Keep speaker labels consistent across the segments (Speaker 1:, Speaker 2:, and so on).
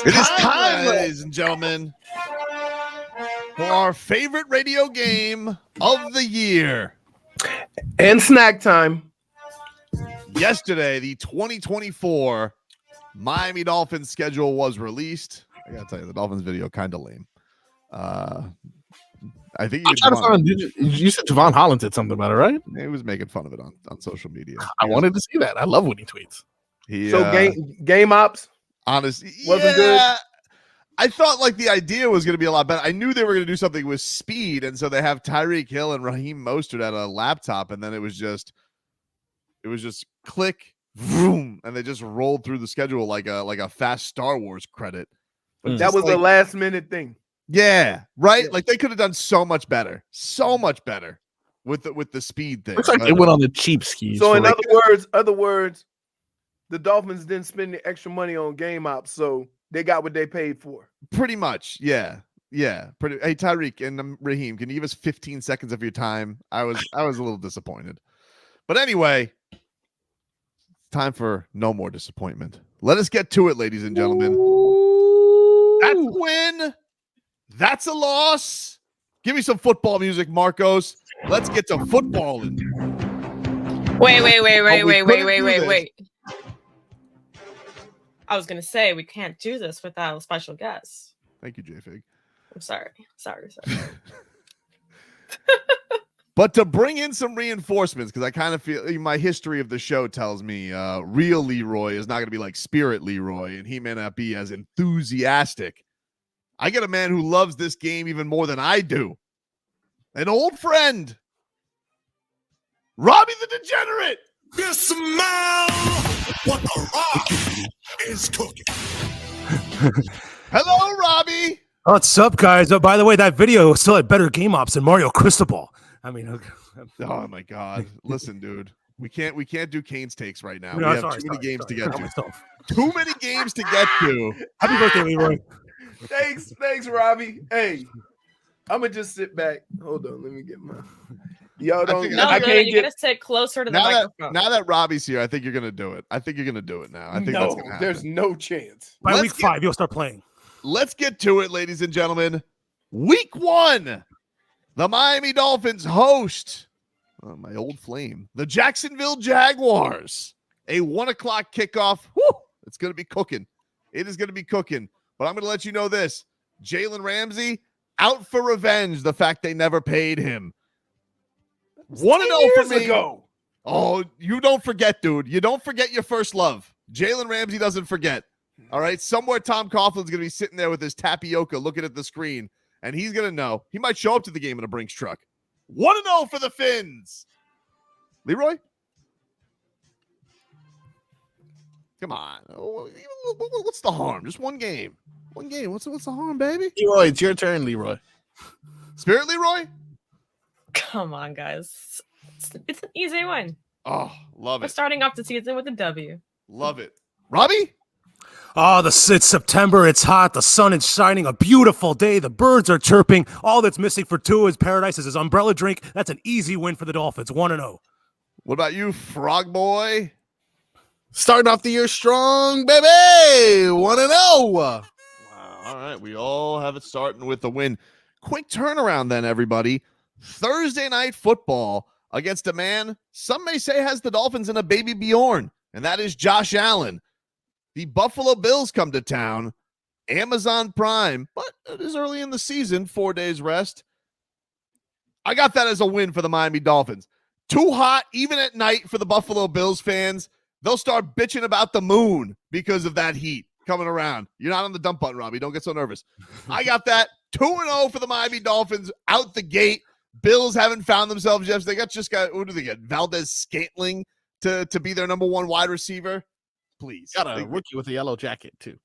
Speaker 1: It is time, ladies and gentlemen, for our favorite radio game of the year.
Speaker 2: And snack time.
Speaker 1: Yesterday, the 2024 Miami Dolphins schedule was released. I gotta tell you, the Dolphins video kind of lame. I think
Speaker 2: you said Javon Holland said something about it, right?
Speaker 1: He was making fun of it on social media.
Speaker 2: I wanted to see that. I love when he tweets.
Speaker 1: Game
Speaker 2: ops,
Speaker 1: honestly,
Speaker 2: wasn't good.
Speaker 1: I thought like the idea was going to be a lot better. I knew they were going to do something with speed, and so they have Tyreek Hill and Raheem Mostert at a laptop, and then it was just click, vroom, and they just rolled through the schedule like a fast Star Wars credit.
Speaker 2: But that was a last minute thing.
Speaker 1: Yeah, right. Yeah. Like they could have done so much better with the speed thing.
Speaker 2: Looks like they went on the cheap skis.
Speaker 3: So in other words, the Dolphins didn't spend the extra money on game ops, so they got what they paid for.
Speaker 1: Pretty much, yeah. Hey, Tyreek and Raheem, can you give us 15 seconds of your time? I was a little disappointed, but anyway, time for no more disappointment. Let us get to it, ladies and gentlemen. That's a win. That's a loss. Give me some football music, Marcos. Let's get to footballing.
Speaker 4: Wait. I was going to say, we can't do this without a special guest.
Speaker 1: Thank you, J-Fig.
Speaker 4: I'm sorry.
Speaker 1: But to bring in some reinforcements, because I kind of feel my history of the show tells me real Leroy is not going to be like Spirit Leroy, and he may not be as enthusiastic. I get a man who loves this game even more than I do. An old friend, Robbie the Degenerate.
Speaker 5: You smell what the rock is cooking.
Speaker 1: Hello, Robbie.
Speaker 6: What's up, guys? Oh, by the way, that video still had better game ops than Mario Cristobal. I mean,
Speaker 1: oh my God! Listen, dude, we can't do Kane's takes right now.
Speaker 6: No,
Speaker 1: we have too many games to get to. Too many games to get to.
Speaker 6: Happy birthday, Leroy.
Speaker 3: Thanks, Robbie. Hey, I'm gonna just sit back. Hold on, let me get my. Y'all don't.
Speaker 4: You gotta sit closer to the microphone.
Speaker 1: Now that Robbie's here, I think you're gonna do it. I think you're gonna do it now. I think that's gonna happen.
Speaker 3: There's no chance.
Speaker 6: By week 5, you'll start playing.
Speaker 1: Let's get to it, ladies and gentlemen. Week 1, the Miami Dolphins host my old flame, the Jacksonville Jaguars. A 1:00 kickoff. Woo! It's gonna be cooking. It is gonna be cooking. But I'm going to let you know this. Jalen Ramsey, out for revenge, the fact they never paid him. 1-0 for me. Oh, you don't forget, dude. You don't forget your first love. Jalen Ramsey doesn't forget. All right? Somewhere Tom Coughlin's going to be sitting there with his tapioca looking at the screen, and he's going to know. He might show up to the game in a Brinks truck. 1-0 for the Fins. Leroy? Come on. What's the harm? Just one game. One game. What's the harm, baby?
Speaker 2: Leroy, it's your turn, Leroy.
Speaker 1: Spirit Leroy?
Speaker 4: Come on, guys. It's an easy win.
Speaker 1: Oh, love it.
Speaker 4: We're starting off the season with a W.
Speaker 1: Love it. Robbie?
Speaker 6: Oh, it's September. It's hot. The sun is shining. A beautiful day. The birds are chirping. All that's missing for Tua is paradise is his umbrella drink. That's an easy win for the Dolphins. 1-0.
Speaker 1: What about you, Frog Boy?
Speaker 2: Starting off the year strong, baby. 1-0.
Speaker 1: Wow. All right. We all have it starting with a win. Quick turnaround then, everybody. Thursday night football against a man some may say has the Dolphins in a baby Bjorn, and that is Josh Allen. The Buffalo Bills come to town. Amazon Prime, but it is early in the season. 4 days rest. I got that as a win for the Miami Dolphins. Too hot, even at night, for the Buffalo Bills fans. They'll start bitching about the moon because of that heat coming around. You're not on the dump button, Robbie. Don't get so nervous. I got that. 2-0 for the Miami Dolphins out the gate. Bills haven't found themselves yet. They just got, who do they get? Valdez Scantling to be their number one wide receiver. Please.
Speaker 2: Got a rookie with a yellow jacket, too.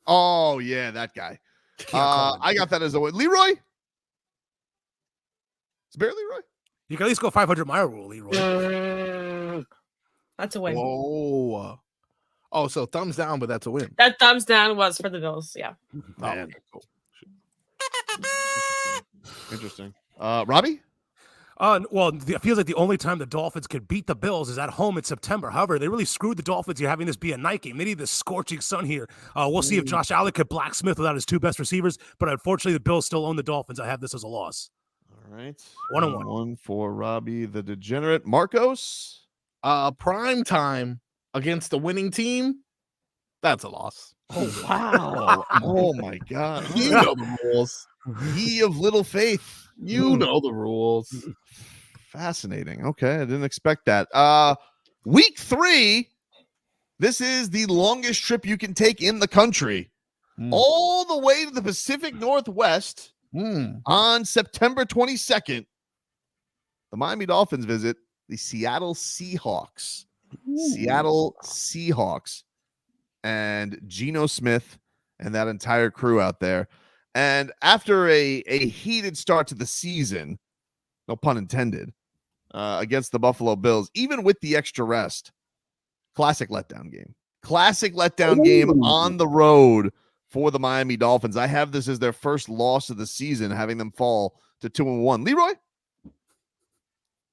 Speaker 1: Oh, yeah, that guy. I got that as a win. Leroy? It's barely Leroy.
Speaker 6: You can at least go 500-mile rule, Leroy.
Speaker 4: That's a win.
Speaker 2: Whoa. Oh, so thumbs down, but that's a win.
Speaker 4: That thumbs down was for the Bills, yeah.
Speaker 1: Man. Oh, cool. Interesting. Robbie?
Speaker 6: Well, it feels like the only time the Dolphins could beat the Bills is at home in September. However, they really screwed the Dolphins here having this be a night game. They need this scorching sun here. We'll see if Josh Allen could blacksmith without his two best receivers, but unfortunately, the Bills still own the Dolphins. I have this as a loss.
Speaker 1: All right.
Speaker 6: 1-1.
Speaker 1: One for Robbie the Degenerate. Marcos?
Speaker 2: Prime time against the winning team. That's a loss.
Speaker 1: Oh, wow. Oh, my God.
Speaker 2: You know the rules.
Speaker 1: Ye of little faith.
Speaker 2: You know the rules.
Speaker 1: Fascinating. Okay, I didn't expect that. Week 3. This is the longest trip you can take in the country, all the way to the Pacific Northwest. On September 22nd, the Miami Dolphins visit the Seattle Seahawks. Seattle Seahawks and Geno Smith and that entire crew out there. And after a heated start to the season, no pun intended, against the Buffalo Bills, even with the extra rest, classic letdown game. Classic letdown game on the road for the Miami Dolphins. I have this as their first loss of the season, having them fall to 2-1. Leroy?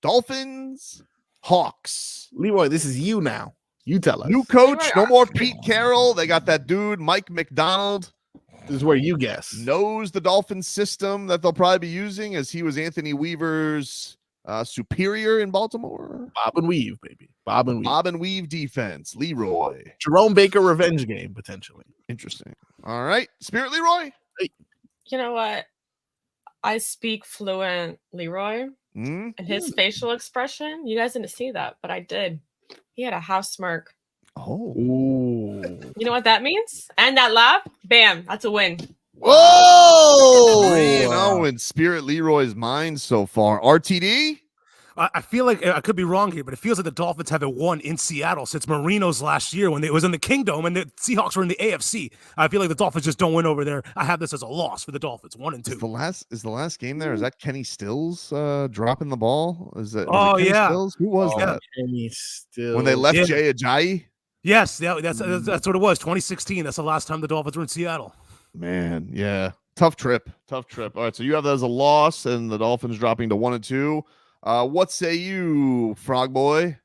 Speaker 1: Dolphins, Hawks.
Speaker 2: Leroy, this is you now. You tell us.
Speaker 1: New coach, no more Pete Carroll. They got that dude, Mike McDonald.
Speaker 2: This is where you guess.
Speaker 1: Knows the Dolphins system that they'll probably be using, as he was Anthony Weaver's superior in Baltimore.
Speaker 2: Bob and weave, baby. Bob and weave
Speaker 1: Defense. Leroy.
Speaker 2: Jerome Baker revenge game, potentially.
Speaker 1: Interesting. All right. Spirit Leroy.
Speaker 4: You know what? I speak fluent Leroy, and his facial expression, you guys didn't see that, but I did. He had a house smirk.
Speaker 1: Oh.
Speaker 4: You know what that means? And that laugh, bam, that's a win.
Speaker 2: Whoa!
Speaker 1: 3-0 in Spirit Leroy's mind so far. RTD?
Speaker 6: I feel like I could be wrong here, but it feels like the Dolphins haven't won in Seattle since Marino's last year when it was in the Kingdom and the Seahawks were in the AFC. I feel like the Dolphins just don't win over there. I have this as a loss for the Dolphins, 1-2.
Speaker 1: Is the last game there? Is that Kenny Stills dropping the ball? Is it Kenny
Speaker 6: yeah.
Speaker 1: Stills? Who was that?
Speaker 2: Kenny Stills.
Speaker 1: When they left Jay Ajayi?
Speaker 6: Yes, that's what it was. 2016. That's the last time the Dolphins were in Seattle.
Speaker 1: Man, yeah. Tough trip. All right, so you have that as a loss, and the Dolphins dropping to 1-2. What say you, Frog Boy?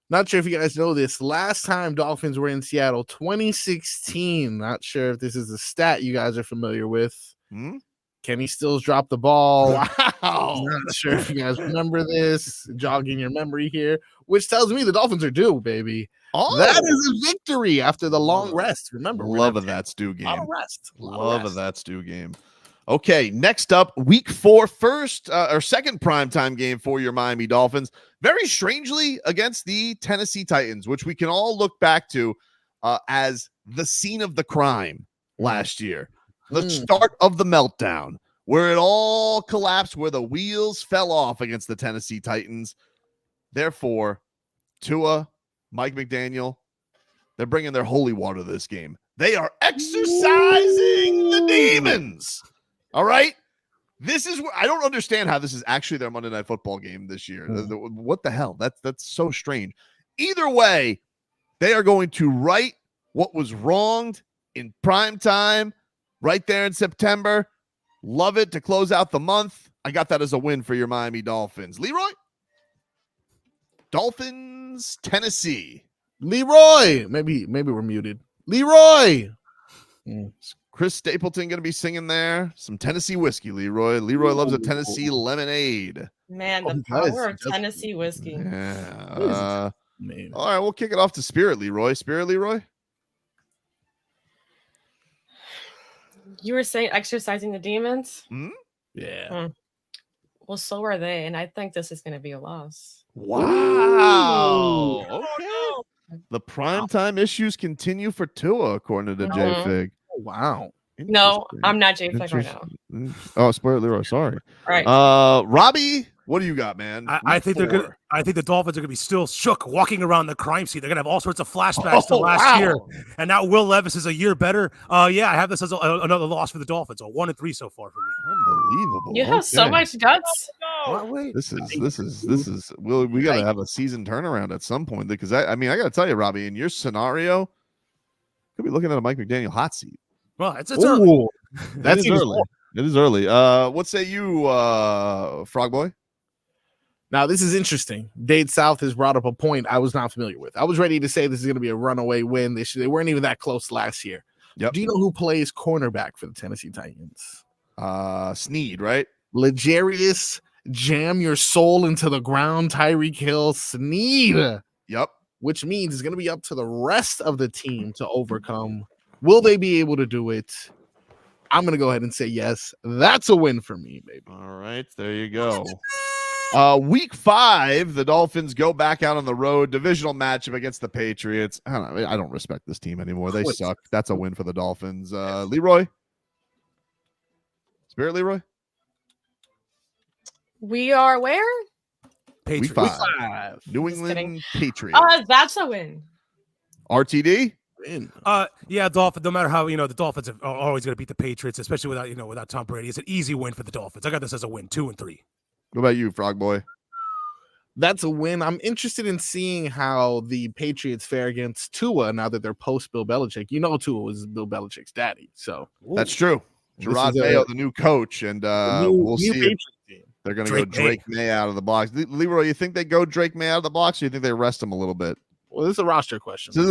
Speaker 2: Not sure if you guys know this. Last time Dolphins were in Seattle, 2016. Not sure if this is a stat you guys are familiar with. Kenny Stills dropped the ball.
Speaker 1: Wow.
Speaker 2: Not sure if you guys remember this. Jogging your memory here, which tells me the Dolphins are due, baby.
Speaker 1: Oh,
Speaker 2: that is a victory after the long rest. Remember,
Speaker 1: love of that Stu game.
Speaker 2: Love
Speaker 1: of that Stu game. Okay, next up, week 4, first or second primetime game for your Miami Dolphins. Very strangely against the Tennessee Titans, which we can all look back to as the scene of the crime last year. The start of the meltdown, where it all collapsed, where the wheels fell off against the Tennessee Titans. Therefore, Tua, Mike McDaniel, they're bringing their holy water to this game. They are exercising the demons. All right. This is where I don't understand how this is actually their Monday Night Football game this year. What the hell? That's so strange. Either way, they are going to right what was wronged in prime time right there in September. Love it to close out the month. I got that as a win for your Miami Dolphins. Leroy? Dolphins, Tennessee.
Speaker 2: Leroy. Maybe we're muted. Leroy.
Speaker 1: Chris Stapleton going to be singing there. Some Tennessee whiskey, Leroy. Leroy loves a Tennessee lemonade.
Speaker 4: Man, the power of Tennessee whiskey.
Speaker 1: Yeah. All right, we'll kick it off to Spirit Leroy. Spirit Leroy?
Speaker 4: You were saying exercising the demons?
Speaker 2: Yeah.
Speaker 4: Well, so are they, and I think this is going to be a loss.
Speaker 1: Wow. Okay. The primetime issues continue for Tua, according to J Fig.
Speaker 2: Oh, wow.
Speaker 4: No, I'm not J Fig right now.
Speaker 1: Oh, Spirit Leroy, sorry.
Speaker 4: Right.
Speaker 1: Robbie, what do you got, man?
Speaker 6: I think they're good. I think the Dolphins are going to be still shook walking around the crime scene. They're going to have all sorts of flashbacks to last year. And now Will Levis is a year better. Yeah, I have this as another loss for the Dolphins. So 1-3 so far for me.
Speaker 1: Unbelievable.
Speaker 4: You have so much guts.
Speaker 1: This is we got to have a season turnaround at some point, because I got to tell you, Robbie, in your scenario, could be looking at a Mike McDaniel hot seat.
Speaker 6: Well, it's early.
Speaker 1: That's early. It is early. What say you, Frog Boy?
Speaker 2: Now, this is interesting. Dade South has brought up a point I was not familiar with. I was ready to say this is going to be a runaway win. They weren't even that close last year.
Speaker 1: Yep.
Speaker 2: Do you know who plays cornerback for the Tennessee Titans?
Speaker 1: Sneed, right?
Speaker 2: Legarius, jam your soul into the ground, Tyreek Hill, Sneed.
Speaker 1: Yep.
Speaker 2: Which means it's going to be up to the rest of the team to overcome. Will they be able to do it? I'm going to go ahead and say yes. That's a win for me, baby.
Speaker 1: All right, there you go. Week 5, the Dolphins go back out on the road. Divisional matchup against the Patriots. I don't respect this team anymore. They suck. That's a win for the Dolphins. Leroy? Spirit Leroy?
Speaker 4: We are where?
Speaker 6: Patriots.
Speaker 1: Week 5. New England Patriots.
Speaker 4: That's a win.
Speaker 1: RTD?
Speaker 6: Yeah, Dolphins. No matter how the Dolphins are always going to beat the Patriots, especially without Tom Brady. It's an easy win for the Dolphins. I got this as a win, 2-3.
Speaker 1: What about you, Frog Boy?
Speaker 2: That's a win. I'm interested in seeing how the Patriots fare against Tua now that they're post Bill Belichick. You know, Tua was Bill Belichick's daddy. So
Speaker 1: that's true. Gerard Mayo, the new coach, and we'll see if they're going to go Drake May out of the box. Leroy, you think they go Drake May out of the box, or you think they rest him a little bit?
Speaker 2: Well, this is a roster question.
Speaker 1: This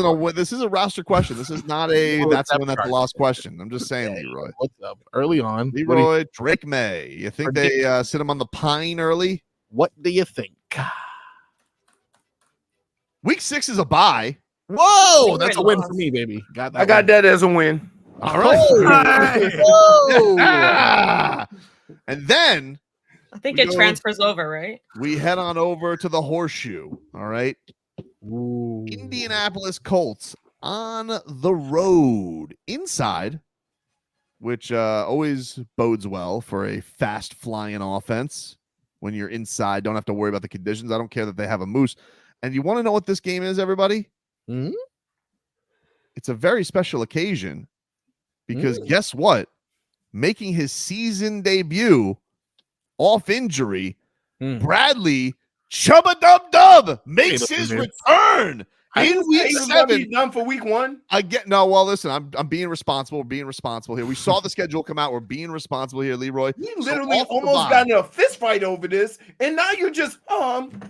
Speaker 1: is a roster question. This is not a that's a lost question. I'm just saying, Leroy.
Speaker 2: What's up? Early on,
Speaker 1: Leroy, Drake May. You think they sit him on the pine early?
Speaker 2: What do you think?
Speaker 1: Week 6 is a bye.
Speaker 2: Whoa, that's a win for me, baby.
Speaker 3: I got that as a win.
Speaker 1: All right.
Speaker 2: Oh.
Speaker 1: And then
Speaker 4: I think it transfers over, right?
Speaker 1: We head on over to the Horseshoe. All right.
Speaker 2: Ooh.
Speaker 1: Indianapolis Colts on the road inside, which always bodes well for a fast flying offense. When you're inside, don't have to worry about the conditions. I don't care that they have a moose. And you want to know what this game is, everybody?
Speaker 2: Mm-hmm.
Speaker 1: It's a very special occasion because guess what? Making his season debut off injury, Bradley Chubba Dub Dub makes his return in week 7.
Speaker 3: Done for week 1.
Speaker 1: Well, listen, I'm being responsible. We're being responsible here. We saw the schedule come out. We're being responsible here, Leroy.
Speaker 3: You literally almost got in a fist fight over this, and now you're just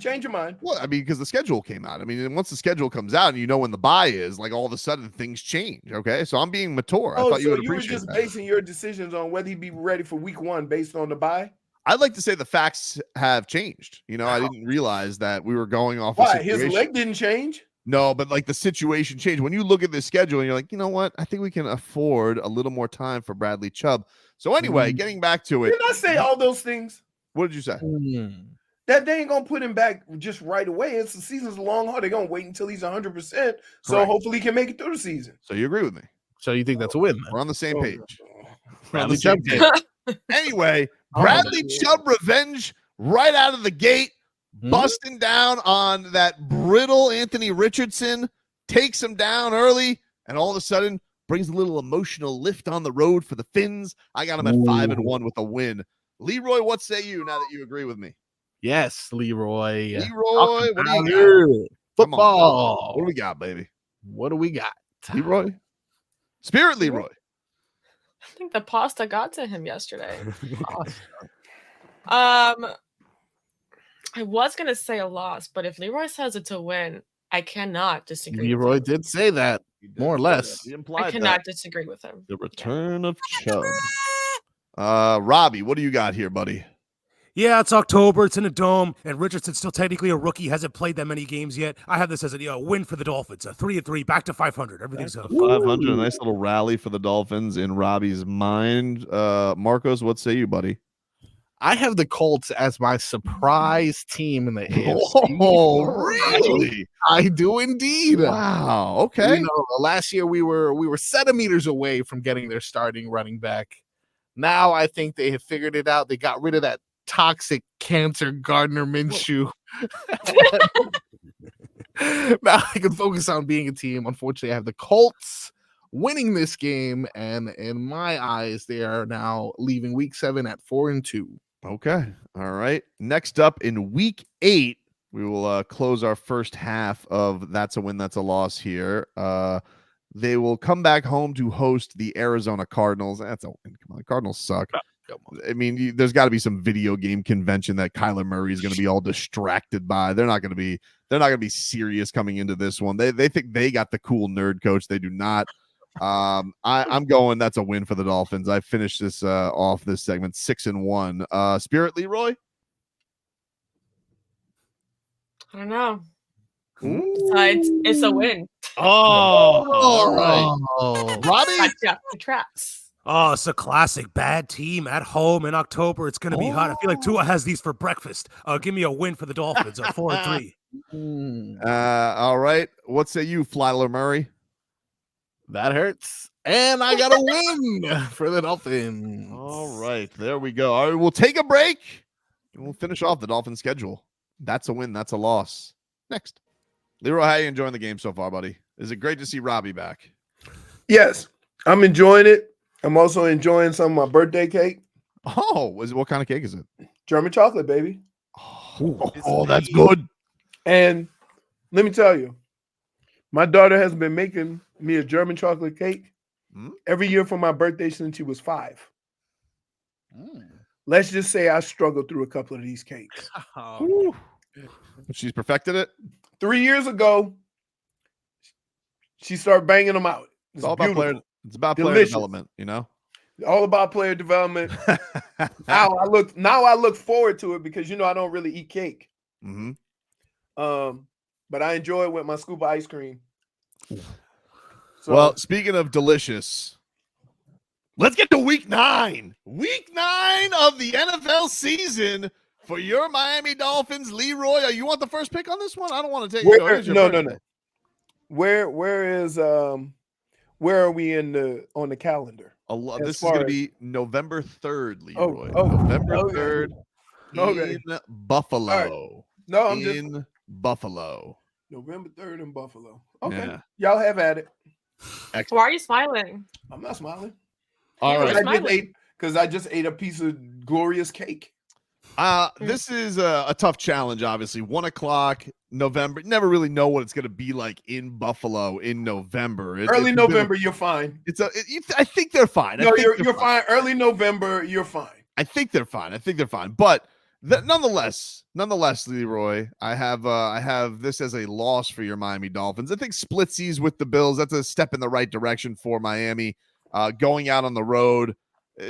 Speaker 3: change your mind.
Speaker 1: Well, I mean, because the schedule came out. I mean, once the schedule comes out and you know when the bye is, like all of a sudden things change. Okay, so I'm being mature. I thought you would appreciate
Speaker 3: were just
Speaker 1: that.
Speaker 3: basing your decisions on whether he'd be ready for week 1 based on the bye.
Speaker 1: I'd like to say the facts have changed. I didn't realize that we were going off.
Speaker 3: Why? His leg didn't change.
Speaker 1: No, but like the situation changed. When you look at this schedule and you're like, you know what? I think we can afford a little more time for Bradley Chubb. So anyway, getting back to it.
Speaker 3: Did I say all those things?
Speaker 1: What did you say?
Speaker 3: That they ain't going to put him back just right away. It's the season's long haul. They're going to wait until he's 100%. So hopefully he can make it through the season.
Speaker 1: So you agree with me?
Speaker 2: So you think that's a win?
Speaker 1: We're on the same page.
Speaker 2: Bradley Chubb.
Speaker 1: Anyway, Bradley Chubb revenge right out of the gate. Busting down on that brittle Anthony Richardson, takes him down early, and all of a sudden brings a little emotional lift on the road for the Finns. I got him at 5-1 with a win. Leroy, what say you now that you agree with me?
Speaker 2: Yes, Leroy.
Speaker 1: Leroy, what do you got?
Speaker 2: Football.
Speaker 1: What do we got, baby?
Speaker 2: What do we got?
Speaker 1: Leroy? Spirit Leroy.
Speaker 4: I think the pasta got to him yesterday. I was going to say a loss, but if Leroy says it's a win, I cannot disagree.
Speaker 2: Leroy did say that, more or less.
Speaker 4: I cannot disagree with him.
Speaker 1: The return of Chubb. Robbie, what do you got here, buddy?
Speaker 6: Yeah, it's October. It's in a dome, and Richardson's still technically a rookie. Hasn't played that many games yet. I have this as a win for the Dolphins. 3-3, back to 500. Everything's up.
Speaker 1: 500. A nice little rally for the Dolphins in Robbie's mind. Marcos, what say you, buddy?
Speaker 2: I have the Colts as my surprise team in the AFC.
Speaker 1: Oh, really?
Speaker 2: I do indeed.
Speaker 1: Wow. Okay.
Speaker 2: Last year we were centimeters away from getting their starting running back. Now I think they have figured it out. They got rid of that toxic cancer Gardner Minshew. Now I can focus on being a team. Unfortunately, I have the Colts winning this game, and in my eyes, they are now leaving week 7 at 4-2.
Speaker 1: Okay. All right. Next up in week 8, we will close our first half of That's a Win, That's a Loss here. They will come back home to host the Arizona Cardinals. That's a win. Come on, the Cardinals suck. I mean, there's got to be some video game convention that Kyler Murray is going to be all distracted by. They're not going to be serious coming into this one. They think they got the cool nerd coach. They do not. I'm going. That's a win for the Dolphins. I finished this off this segment 6-1. Spirit Leroy.
Speaker 4: I don't know. Besides, it's a win.
Speaker 1: All right. Robbie.
Speaker 4: Got the traps.
Speaker 6: Oh, it's a classic. Bad team at home in October. It's going to be hot. I feel like Tua has these for breakfast. Give me a win for the Dolphins. 4-3.
Speaker 1: All right. What say you, Flyler Murray?
Speaker 2: That hurts. And I got a win for the Dolphins.
Speaker 1: All right. There we go. All right. We'll take a break and we'll finish off the Dolphins schedule. That's a win. That's a loss. Next. Leroy, how are you enjoying the game so far, buddy? Is it great to see Robbie back?
Speaker 3: Yes, I'm enjoying it. I'm also enjoying some of my birthday cake.
Speaker 1: Oh, what kind of cake is it?
Speaker 3: German chocolate, baby.
Speaker 1: Oh, that's good.
Speaker 3: And let me tell you, my daughter has been making me a German chocolate cake every year for my birthday since she was 5. Let's just say I struggled through a couple of these cakes.
Speaker 1: She's perfected it.
Speaker 3: 3 years ago, she started banging them out.
Speaker 1: It's all about player. It's about player development, you know.
Speaker 3: All about player development. Now I look forward to it because I don't really eat cake. But I enjoy it with my scoop of ice cream. So,
Speaker 1: well, speaking of delicious, let's get to week 9. Week 9 of the NFL season for your Miami Dolphins. Leroy, you want the first pick on this one? I don't want to take it.
Speaker 3: No. Where are we on the calendar?
Speaker 1: This is going to be November 3rd, Leroy.
Speaker 3: Oh,
Speaker 1: November 3rd
Speaker 3: okay.
Speaker 1: in Buffalo.
Speaker 3: Right. No, I'm
Speaker 1: in Buffalo.
Speaker 3: November 3rd in Buffalo. Okay.
Speaker 1: Yeah.
Speaker 3: Y'all have at it.
Speaker 4: Excellent. Why are you smiling?
Speaker 3: I'm not smiling.
Speaker 1: All right.
Speaker 3: Because I just ate a piece of glorious cake.
Speaker 1: This is a tough challenge, obviously. 1 o'clock, November. Never really know what it's going to be like in Buffalo in November.
Speaker 3: Early November, you're fine.
Speaker 1: I think they're fine.
Speaker 3: No, you're fine. Early November, you're fine.
Speaker 1: I think they're fine. But nonetheless, Leroy, I have this as a loss for your Miami Dolphins. I think splitsies with the Bills. That's a step in the right direction for Miami. Going out on the road.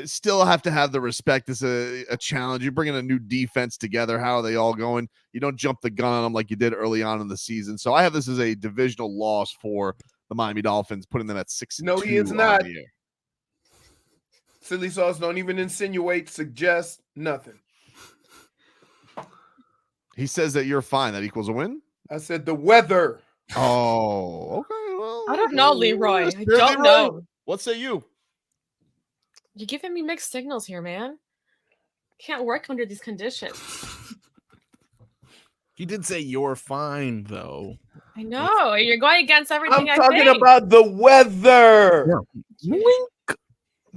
Speaker 1: Still have to have the respect. It's a challenge. You're bringing a new defense together. How are they all going? You don't jump the gun on them like you did early on in the season. So I have this as a divisional loss for the Miami Dolphins, putting them at 6-2.
Speaker 3: No, he is not. Silly sauce, don't even insinuate, suggest, nothing.
Speaker 1: He says that you're fine. That equals a win?
Speaker 3: I said the weather.
Speaker 1: Oh, okay. Well,
Speaker 4: I don't know, Leroy. I don't know.
Speaker 1: What say you?
Speaker 4: You're giving me mixed signals here, man. Can't work under these conditions.
Speaker 2: He did say you're fine, though.
Speaker 4: I know. You're going against everything
Speaker 3: I'm talking about the weather.
Speaker 2: Yeah.
Speaker 4: Wink.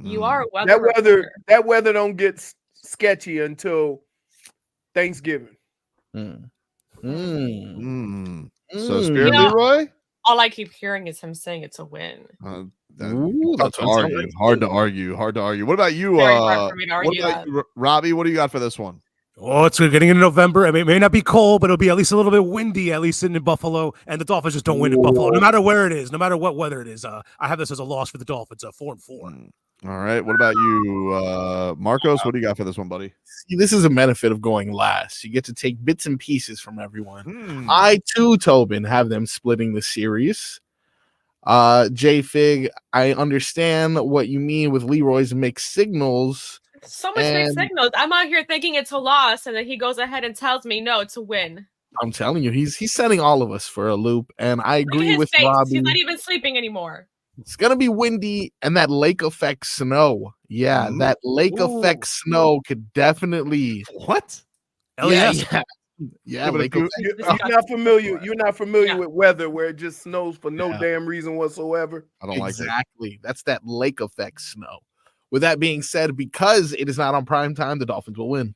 Speaker 4: You are a weather.
Speaker 3: That weather don't get sketchy until Thanksgiving.
Speaker 1: So Spirit Leroy?
Speaker 4: All I keep hearing is him saying it's a win.
Speaker 1: That's hard to argue. What about you? Robbie? What do you got for this one?
Speaker 6: Oh, it's getting into November. I mean, it may not be cold, but it'll be at least a little bit windy, at least in Buffalo. And the Dolphins just don't win in Buffalo, no matter where it is, no matter what weather it is. I have this as a loss for the Dolphins, 4-4.
Speaker 1: All right. What about you, Marcos? What do you got for this one, buddy?
Speaker 2: See, this is a benefit of going last. You get to take bits and pieces from everyone. I, too, Tobin, have them splitting the series. J-Fig, I understand what you mean with Leroy's mixed signals.
Speaker 4: So much mixed signals. I'm out here thinking it's a loss, and then he goes ahead and tells me, no, it's a win.
Speaker 2: I'm telling you, he's setting all of us for a loop, and I agree with Robbie.
Speaker 4: He's not even sleeping anymore.
Speaker 2: It's going to be windy, and that lake effect snow. Yeah, that lake effect snow could definitely...
Speaker 1: What?
Speaker 2: Yeah,
Speaker 3: lake effect. You're not familiar with weather where it just snows for no damn reason whatsoever.
Speaker 1: I don't like it.
Speaker 2: Exactly. That's that lake effect snow. With that being said, because it is not on prime time, the Dolphins will win.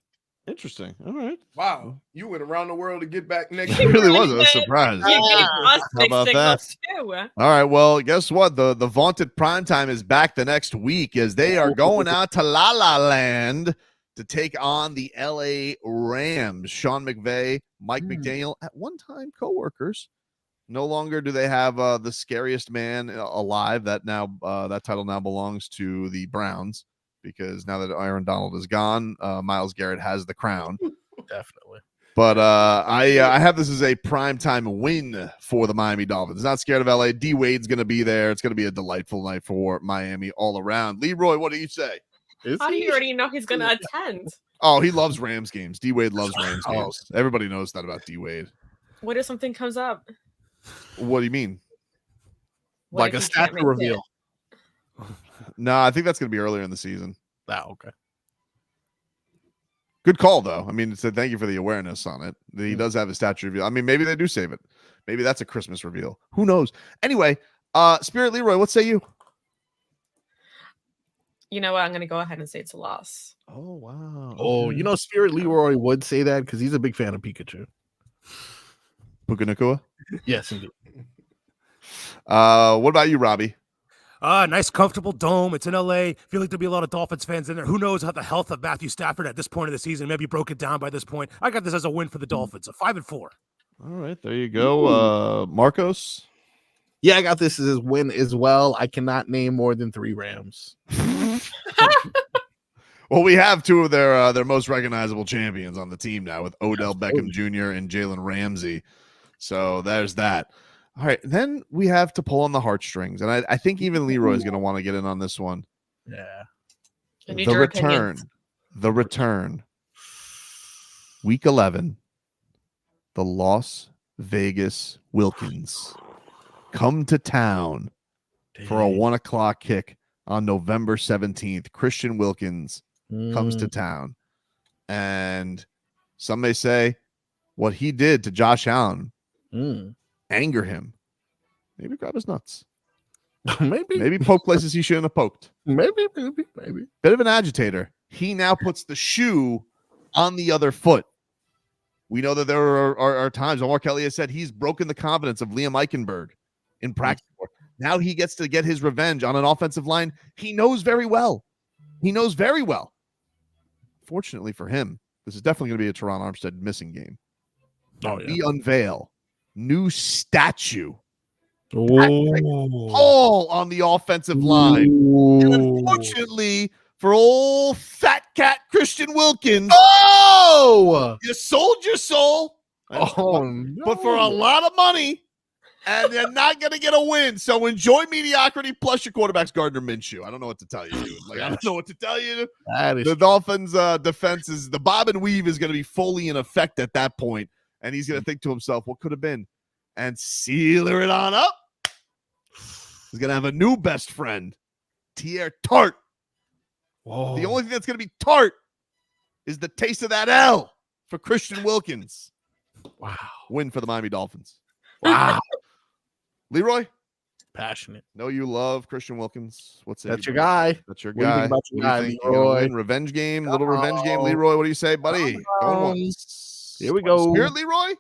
Speaker 1: Interesting. All right.
Speaker 3: Wow, you went around the world to get back next
Speaker 1: It
Speaker 3: year.
Speaker 1: really was a
Speaker 4: did.
Speaker 1: surprise.
Speaker 4: You gave us
Speaker 1: How
Speaker 4: big
Speaker 1: about that?
Speaker 4: signals too.
Speaker 1: All right. Well, guess what? The vaunted primetime is back the next week as they are going out to La La Land to take on the LA Rams. Sean McVay, Mike McDaniel, at one time coworkers. No longer do they have the scariest man alive. That title now belongs to the Browns because now that Aaron Donald is gone, Myles Garrett has the crown.
Speaker 2: Definitely.
Speaker 1: But I have this as a primetime win for the Miami Dolphins. Not scared of LA. D Wade's going to be there. It's going to be a delightful night for Miami all around. Leroy, what do you say?
Speaker 4: How do you already know he's going to attend?
Speaker 1: Oh, he loves Rams games. D Wade loves Rams games. Everybody knows that about D Wade.
Speaker 4: What if something comes up?
Speaker 1: What do you mean?
Speaker 4: What
Speaker 2: Like
Speaker 4: if
Speaker 2: a
Speaker 4: he can't
Speaker 2: statue
Speaker 4: make it?
Speaker 2: reveal.
Speaker 1: No, I think that's going to be earlier in the season.
Speaker 2: Okay.
Speaker 1: Good call, though. I mean, thank you for the awareness on it. He does have a statue reveal. I mean, maybe they do save it. Maybe that's a Christmas reveal. Who knows? Anyway, Spirit Leroy, what say you?
Speaker 4: You know what? I'm going to go ahead and say it's a loss.
Speaker 1: Oh, wow.
Speaker 2: Oh,
Speaker 1: Okay.
Speaker 2: you know, Spirit Leroy would say that because he's a big fan of Pikachu.
Speaker 1: Puka Nakua?
Speaker 2: Yes, indeed.
Speaker 1: What about you, Robbie?
Speaker 6: Nice, comfortable dome. It's in LA. Feel like there'll be a lot of Dolphins fans in there. Who knows how the health of Matthew Stafford at this point of the season? Maybe broke it down by this point. I got this as a win for the Dolphins. A 5-4.
Speaker 1: All right, there you go. Marcos?
Speaker 2: Yeah, I got this as a win as well. I cannot name more than 3 Rams.
Speaker 1: Well, we have 2 of their most recognizable champions on the team now with Odell Beckham Jr. and Jalen Ramsey. So there's that. All right, then we have to pull on the heartstrings, and I think even Leroy is going to want to get in on this one.
Speaker 2: Yeah.
Speaker 4: I need
Speaker 1: The
Speaker 4: your
Speaker 1: return,
Speaker 4: opinions.
Speaker 1: the return. Week 11, the Las Vegas Wilkins come to town for a 1:00 kick on November 17th. Christian Wilkins comes to town, and some may say what he did to Josh Allen anger him. Maybe grab his nuts. Maybe poke places he shouldn't have poked.
Speaker 2: Maybe.
Speaker 1: Bit of an agitator. He now puts the shoe on the other foot. We know that there are times Omar Kelly has said he's broken the confidence of Liam Eichenberg in practice. Now he gets to get his revenge on an offensive line he knows very well. Fortunately for him, this is definitely going to be a Teron Armstead missing game. We unveil new statue all on the offensive line. And unfortunately for old fat cat Christian Wilkins, you sold your soul, but for a lot of money, and you're not going to get a win. So enjoy mediocrity plus your quarterback's Gardner Minshew. I don't know what to tell you, dude. I don't know what to tell you. The Dolphins' defense is the bob and weave is going to be fully in effect at that point, and he's going to think to himself, what could have been? And sealer it on up. He's going to have a new best friend, Tier Tart.
Speaker 2: Whoa.
Speaker 1: The only thing that's going to be tart is the taste of that L for Christian Wilkins.
Speaker 2: Wow.
Speaker 1: Win for the Miami Dolphins.
Speaker 2: Wow.
Speaker 1: Leroy?
Speaker 2: Passionate.
Speaker 1: Know you love Christian Wilkins. What's it?
Speaker 2: That's your guy.
Speaker 1: That's your
Speaker 2: What do you
Speaker 1: guy.
Speaker 2: think about your guy,
Speaker 1: You gonna
Speaker 2: Leroy?
Speaker 1: win? Revenge game, little revenge game. Leroy, what do you say, buddy? Going once.
Speaker 2: Here we go.
Speaker 1: Spirit Leroy?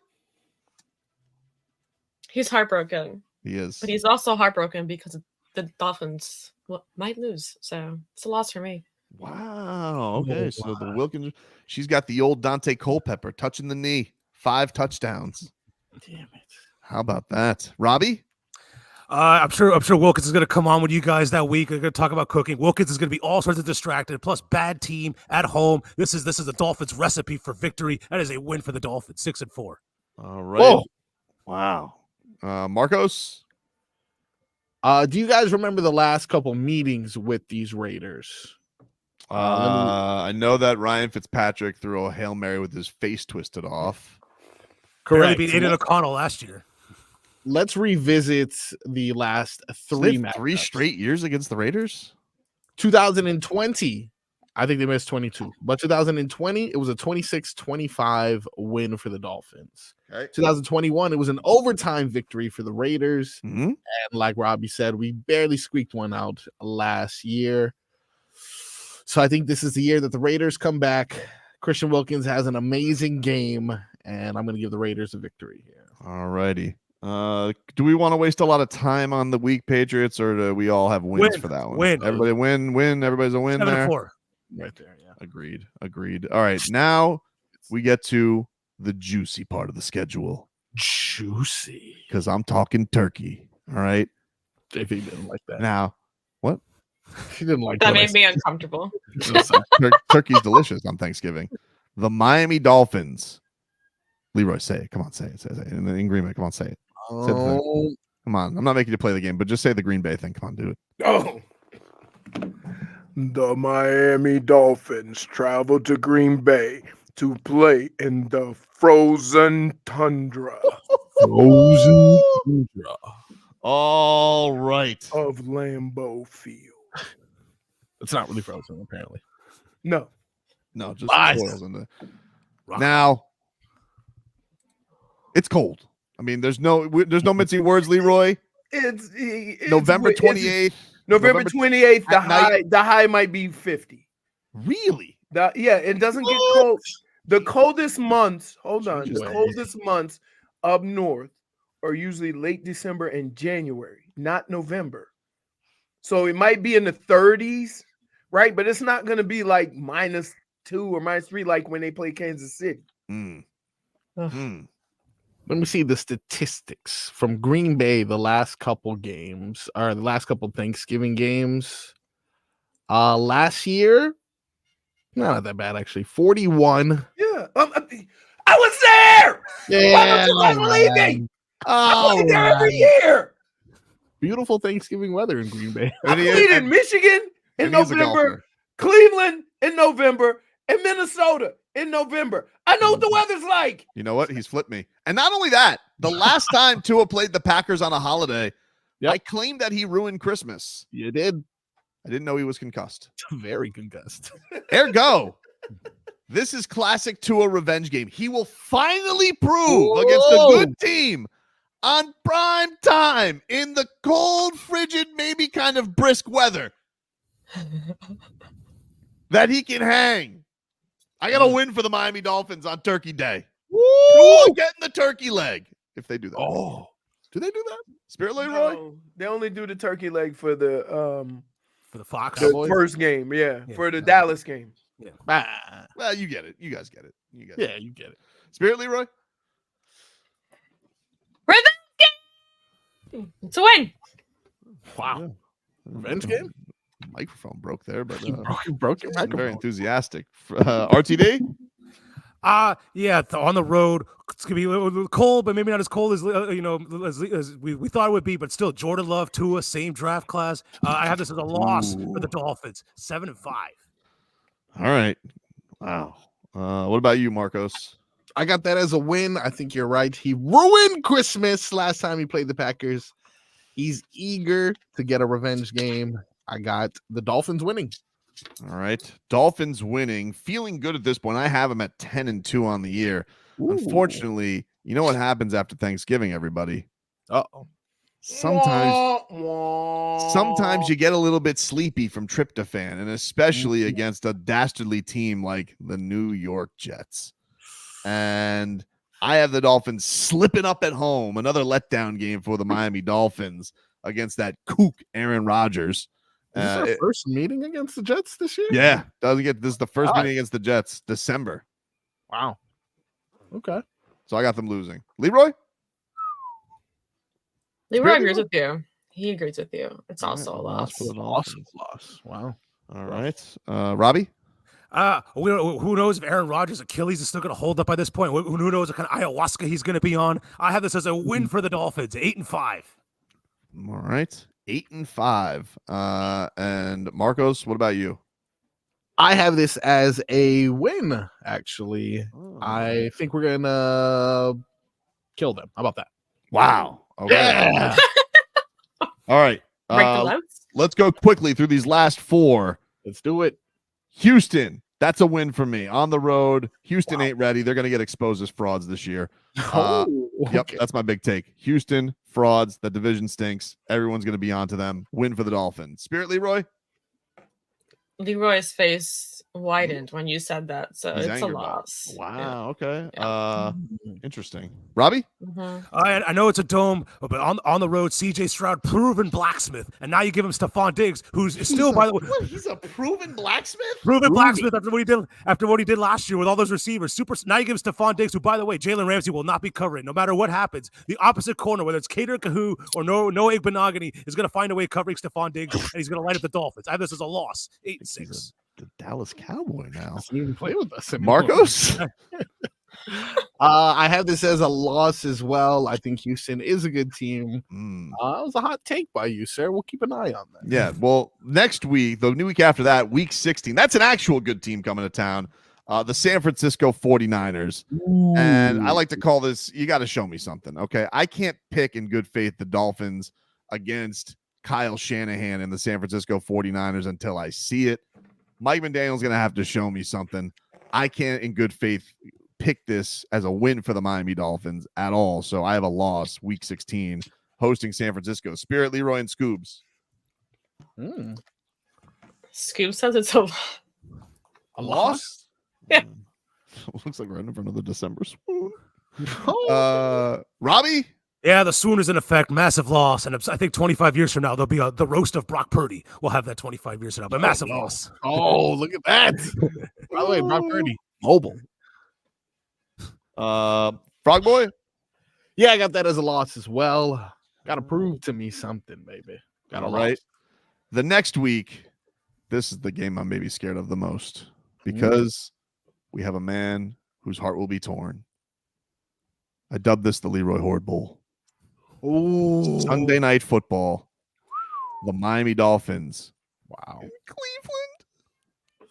Speaker 4: He's heartbroken.
Speaker 1: He is.
Speaker 4: But he's also heartbroken because the Dolphins might lose. So it's a loss for me.
Speaker 1: Wow. Okay. So the Wilkins, she's got the old Dante Culpepper touching the knee. 5 touchdowns.
Speaker 2: Damn it.
Speaker 1: How about that? Robbie?
Speaker 6: I'm sure Wilkins is going to come on with you guys that week. They're going to talk about cooking. Wilkins is going to be all sorts of distracted. Plus, bad team at home. This is the Dolphins' recipe for victory. That is a win for the Dolphins. 6-4.
Speaker 1: All right.
Speaker 2: Whoa.
Speaker 1: Wow. Marcos?
Speaker 2: Do you guys remember the last couple meetings with these Raiders?
Speaker 1: I know that Ryan Fitzpatrick threw a Hail Mary with his face twisted off.
Speaker 6: Correct. Beat Aiden O'Connell last year.
Speaker 2: Let's revisit the last 3 matchups.
Speaker 1: 3 straight years against the Raiders?
Speaker 2: 2020, I think they missed 22. But 2020, it was a 26-25 win for the Dolphins.
Speaker 1: Okay.
Speaker 2: 2021, it was an overtime victory for the Raiders.
Speaker 1: Mm-hmm.
Speaker 2: And like Robbie said, we barely squeaked one out last year. So I think this is the year that the Raiders come back, Christian Wilkins has an amazing game, and I'm going to give the Raiders a victory here.
Speaker 1: All righty. Do we want to waste a lot of time on the weak Patriots, or do we all have wins for that one?
Speaker 6: Win.
Speaker 1: Everybody win. Everybody's a win
Speaker 6: 7-4.
Speaker 1: there.
Speaker 2: Right there, yeah.
Speaker 1: Agreed. All right, now we get to the juicy part of the schedule.
Speaker 2: Juicy.
Speaker 1: Because I'm talking turkey. All right.
Speaker 2: JP didn't like that.
Speaker 1: Now, what?
Speaker 2: She didn't like
Speaker 4: That
Speaker 2: what I
Speaker 4: made me uncomfortable.
Speaker 2: said.
Speaker 1: Turkey's delicious on Thanksgiving. The Miami Dolphins. Leroy, say it. Come on, say it. In Green Bay, come on, say it. Say the thing.
Speaker 2: Oh,
Speaker 1: Come on. I'm not making you play the game, but just say the Green Bay thing. Come on, do it.
Speaker 3: Oh. The Miami Dolphins travel to Green Bay to play in the frozen tundra
Speaker 2: frozen tundra.
Speaker 1: All right.
Speaker 3: of Lambeau Field.
Speaker 2: It's not really frozen, apparently.
Speaker 3: No.
Speaker 1: No, just
Speaker 2: Nice.
Speaker 1: boils in there. Now, it's cold. I mean, there's no mincing words, Leroy.
Speaker 3: It's
Speaker 1: November 28th.
Speaker 3: November 28th,
Speaker 1: at night.
Speaker 3: the high might be 50.
Speaker 1: Really?
Speaker 3: It doesn't get cold. The coldest months, the
Speaker 2: Wait.
Speaker 3: coldest months up north are usually late December and January, not November. So it might be in the 30s, right? But it's not going to be like -2 or -3 like when they play Kansas City.
Speaker 2: Let me see the statistics from Green Bay. The last couple games, or the last couple Thanksgiving games. Last year, not that bad actually. 41.
Speaker 3: Yeah. I was there. Why don't you guys believe me? I play there every year.
Speaker 2: Beautiful Thanksgiving weather in Green Bay.
Speaker 3: I played in Michigan in
Speaker 1: and he's a
Speaker 3: November,
Speaker 1: golfer.
Speaker 3: Cleveland in November, and Minnesota in November. I know what the weather's like.
Speaker 1: You know what? He's flipped me. And not only that, the last time Tua played the Packers on a holiday,
Speaker 2: Yep.
Speaker 1: I claimed that he ruined Christmas.
Speaker 2: You did.
Speaker 1: I didn't know he was concussed.
Speaker 2: Very concussed.
Speaker 1: Ergo, this is classic Tua revenge game. He will finally prove against a good team on prime time in the cold, frigid, maybe kind of brisk weather that he can hang. I got to win for the Miami Dolphins on Turkey Day. Woo! Getting the turkey leg if they do that.
Speaker 2: Oh,
Speaker 1: Do they do that? Spirit Leroy?
Speaker 3: No, they only do the turkey leg for the
Speaker 6: Fox.
Speaker 2: Cowboys?
Speaker 3: first game, yeah,
Speaker 6: Yeah,
Speaker 3: for the
Speaker 6: Cowboys.
Speaker 3: Dallas game.
Speaker 1: Well, you get it. You guys get it. You get it.
Speaker 2: Yeah, you get it.
Speaker 1: Spirit Leroy?
Speaker 4: It's a win.
Speaker 2: Wow.
Speaker 1: Yeah.
Speaker 2: Revenge game?
Speaker 1: Microphone broke there, but
Speaker 2: You broke your
Speaker 1: I'm very
Speaker 2: microphone.
Speaker 1: enthusiastic. RTD?
Speaker 6: Yeah, on the road. It's gonna be a little cold, but maybe not as cold as as we thought it would be. But still, Jordan Love, Tua, same draft class. I have this as a loss for the Dolphins, 7-5.
Speaker 1: All right. Wow. What about you, Marcos?
Speaker 2: I got that as a win. I think you're right. He ruined Christmas last time he played the Packers. He's eager to get a revenge game. I got the Dolphins winning.
Speaker 1: All right. Dolphins winning. Feeling good at this point. I have them at 10-2 on the year. Unfortunately, you know what happens after Thanksgiving, everybody?
Speaker 2: Uh-oh.
Speaker 1: Sometimes you get a little bit sleepy from tryptophan, and especially against a dastardly team like the New York Jets. And I have the Dolphins slipping up at home. Another letdown game for the Miami Dolphins against that kook Aaron Rodgers.
Speaker 2: Is this our first meeting against the Jets this year?
Speaker 1: Yeah, this is the first meeting against the Jets, December.
Speaker 2: Wow. Okay.
Speaker 1: So I got them losing. Leroy?
Speaker 4: Leroy agrees with you. He agrees with you. It's also a loss.
Speaker 1: for the
Speaker 2: Awesome
Speaker 1: Dolphins.
Speaker 2: loss. Wow.
Speaker 1: All right. Robbie?
Speaker 6: Who knows if Aaron Rodgers' Achilles is still going to hold up by this point? Who knows what kind of ayahuasca he's going to be on? I have this as a win for the Dolphins, 8-5.
Speaker 1: All right. 8-5. And Marcos, what about you?
Speaker 2: I have this as a win, actually.
Speaker 1: Oh.
Speaker 2: I think we're going to kill them. How about that?
Speaker 1: Wow. Okay.
Speaker 2: Yeah.
Speaker 1: All right.
Speaker 4: Break the loads.
Speaker 1: Let's go quickly through these last four.
Speaker 2: Let's do it.
Speaker 1: Houston. That's a win for me. On the road. Houston ain't ready. They're going to get exposed as frauds this year. Yep.
Speaker 2: Okay.
Speaker 1: That's my big take. Houston, frauds. The division stinks. Everyone's going to be onto them. Win for the Dolphins. Spirit Leroy?
Speaker 4: Leroy's face widened when you said that, so
Speaker 1: He's
Speaker 4: it's a
Speaker 1: angry about it.
Speaker 4: loss.
Speaker 1: Wow. Okay.
Speaker 4: Yeah.
Speaker 1: Interesting. Robbie?
Speaker 6: I know it's a dome, but on the road, C.J. Stroud, proven blacksmith, and now you give him Stephon Diggs, who's still, by the way,
Speaker 1: He's a proven blacksmith?
Speaker 6: proven blacksmith after what he did last year with all those receivers. Now you give him Stephon Diggs, who, by the way, Jalen Ramsey will not be covering no matter what happens. The opposite corner, whether it's Cater Kahoo or Noah Igbenogany, is going to find a way covering Stephon Diggs, and he's going to light up the Dolphins. I have this as a loss, 8-6.
Speaker 1: The Dallas Cowboy now.
Speaker 2: Doesn't even play with us anymore.
Speaker 1: Marcos?
Speaker 2: I have this as a loss as well. I think Houston is a good team. It was a hot take by you, sir. We'll keep an eye on that.
Speaker 1: Yeah. Well, next week, the new week after that, week 16, that's an actual good team coming to town. The San Francisco 49ers. And I like to call this, you got to show me something. Okay. I can't pick in good faith the Dolphins against Kyle Shanahan and the San Francisco 49ers until I see it. Mike McDaniel's going to have to show me something. I can't in good faith pick this as a win for the Miami Dolphins at all. So I have a loss week 16 hosting San Francisco. Spirit, Leroy, and Scoobs.
Speaker 4: Scoop says it's a
Speaker 1: loss?
Speaker 4: Yeah.
Speaker 1: Looks like we're in for another December swoon. Robbie?
Speaker 6: Yeah, the swoon is in effect. Massive loss. And I think 25 years from now, there'll be the roast of Brock Purdy. We'll have that 25 years from now. But massive loss.
Speaker 2: Oh, look at that. By the way, Brock Purdy, mobile.
Speaker 1: Frog Boy?
Speaker 2: Yeah, I got that as a loss as well. Got to prove to me something, baby. Got
Speaker 1: All right. The next week, this is the game I'm maybe scared of the most because we have a man whose heart will be torn. I dubbed this the Leroy Horde Bowl.
Speaker 2: Ooh.
Speaker 1: Sunday Night Football. The Miami Dolphins.
Speaker 2: Wow.
Speaker 1: Cleveland.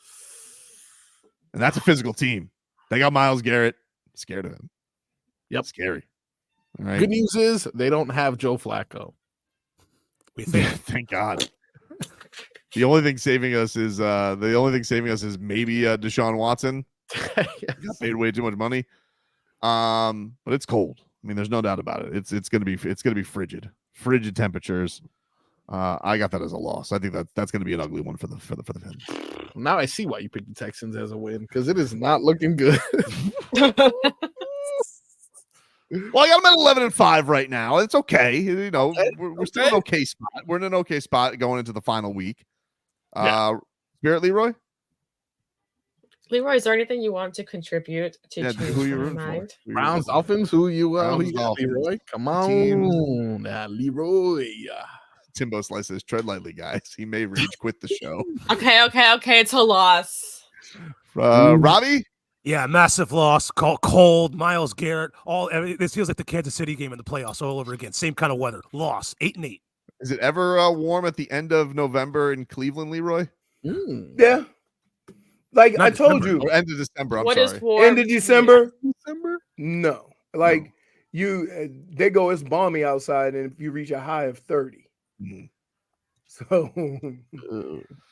Speaker 1: And that's a physical team. They got Myles Garrett. Scared of him.
Speaker 2: Yep.
Speaker 1: Scary. All right.
Speaker 2: Good news is they don't have Joe Flacco.
Speaker 6: We think.
Speaker 1: Thank God. The only thing saving us is maybe Deshaun Watson. Got paid way too much money. But it's cold. I mean, there's no doubt about it. It's gonna be frigid temperatures. I got that as a loss. I think that's gonna be an ugly one for the Fins.
Speaker 2: Now I see why you picked the Texans as a win because it is not looking good.
Speaker 1: Well, I got them at 11-5 right now. It's okay. You know, we're still in an okay spot. We're in an okay spot going into the final week. Spirit, Leroy?
Speaker 4: Leroy, is there anything you want to contribute to change
Speaker 1: who you
Speaker 4: my
Speaker 1: rooting
Speaker 4: mind?
Speaker 1: for?
Speaker 2: Browns, Dolphins, who you got,
Speaker 1: Dolphins.
Speaker 2: Leroy? Come
Speaker 1: Team.
Speaker 2: on. Leroy.
Speaker 1: Timbo slices. Tread lightly, guys. He may rage quit the show.
Speaker 4: Okay. It's a loss.
Speaker 1: Robbie?
Speaker 6: Yeah, massive loss. Cold. Myles Garrett. This feels like the Kansas City game in the playoffs all over again. Same kind of weather. Loss. 8-8.
Speaker 1: Is it ever warm at the end of November in Cleveland, Leroy?
Speaker 3: Yeah. Like
Speaker 6: Not
Speaker 3: I told
Speaker 6: December.
Speaker 3: you,
Speaker 1: Or end of December. I'm
Speaker 4: What
Speaker 1: sorry.
Speaker 4: is warm?
Speaker 3: end of December.
Speaker 2: December?
Speaker 3: No, like they go. It's balmy outside, and if you reach a high of 30, so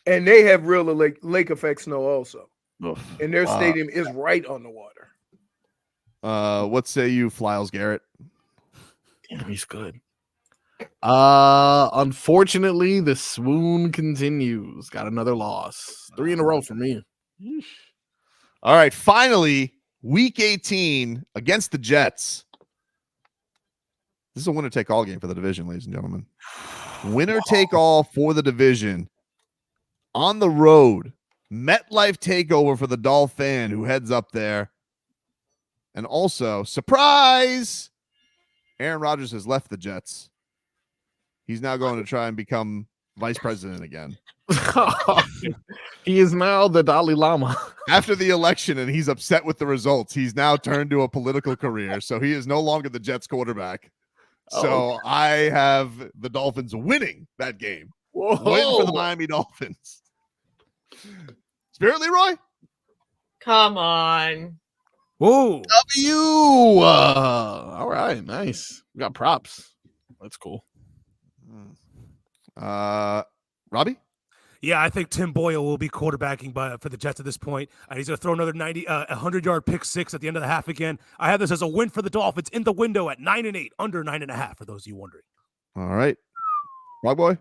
Speaker 3: and they have real lake effect snow also, and their stadium is right on the water.
Speaker 1: What say you, Flyles Garrett?
Speaker 2: Damn, he's good. Unfortunately, the swoon continues. Got another loss. 3 in a row for me.
Speaker 1: All right, finally, week 18 against the Jets. This is a winner-take-all game for the division, ladies and gentlemen. Winner-take-all for the division. On the road, MetLife takeover for the Dolphin, who heads up there. And also, surprise, Aaron Rodgers has left the Jets. He's now going to try and become vice president again.
Speaker 2: He is now the Dalai Lama.
Speaker 1: After the election, and he's upset with the results, he's now turned to a political career. So he is no longer the Jets quarterback. So I have the Dolphins winning that game.
Speaker 2: Whoa.
Speaker 1: Win for the Miami Dolphins. Spirit, Leroy?
Speaker 4: Come on.
Speaker 6: Whoa.
Speaker 2: W. All right, nice. We got props. That's cool.
Speaker 1: Robbie?
Speaker 6: Yeah, I think Tim Boyle will be quarterbacking for the Jets at this point. He's going to throw another 100-yard pick six at the end of the half again. I have this as a win for the Dolphins in the window at 9-8, under 9.5 for those of you wondering.
Speaker 1: All right. Rock Boy?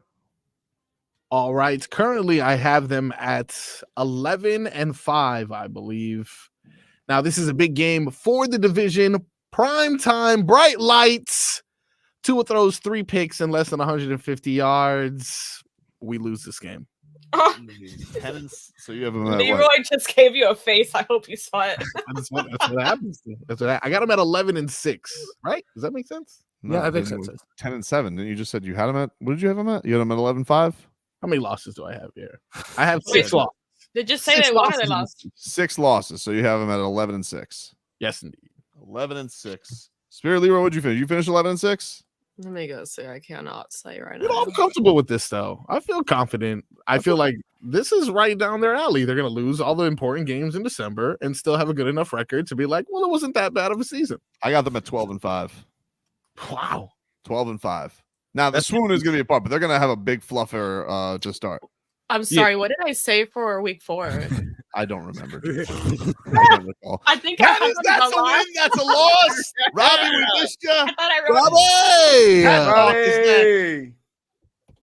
Speaker 2: All right. Currently, I have them at 11-5, I believe. Now, this is a big game for the division. Prime time, bright lights. Tua throws 3 picks in less than 150 yards. We lose this game.
Speaker 1: So you have them at
Speaker 4: Leroy
Speaker 1: what?
Speaker 4: just gave you a face. I hope you saw it.
Speaker 2: That's what happens. I got them at 11-6. Right? Does that make sense?
Speaker 6: Yeah, that makes
Speaker 1: then it
Speaker 6: sense.
Speaker 1: was 10-7. Didn't you just said you had them at? What did you have them at? You had them at 11-5.
Speaker 2: How many losses do I have here? I have
Speaker 4: Wait,
Speaker 2: 6 losses.
Speaker 4: Did you say
Speaker 2: 6
Speaker 4: they won or they
Speaker 2: losses.
Speaker 4: lost?
Speaker 1: 6 losses. So you have them at 11-6.
Speaker 2: Yes, indeed.
Speaker 1: 11-6. Spirit Leroy, what'd you finish? You finished 11-6.
Speaker 4: Let me go see. I cannot say right
Speaker 2: You know,
Speaker 4: now.
Speaker 2: I'm comfortable with this, though. I feel confident. I feel like this is right down their alley. They're going to lose all the important games in December and still have a good enough record to be like, well, it wasn't that bad of a season.
Speaker 1: I got them at 12-5.
Speaker 2: Wow.
Speaker 1: 12-5. Now the swoon is going to be a part, but they're going to have a big fluffer to start.
Speaker 4: I'm sorry. What did I say for week 4?
Speaker 1: I don't remember. I don't recall.
Speaker 4: I think
Speaker 1: That
Speaker 4: I
Speaker 1: is, that's a win. That's a loss. Robbie, we missed you.
Speaker 4: I thought I wrote
Speaker 2: Robbie!
Speaker 1: Cat Talk is next.
Speaker 3: Hey.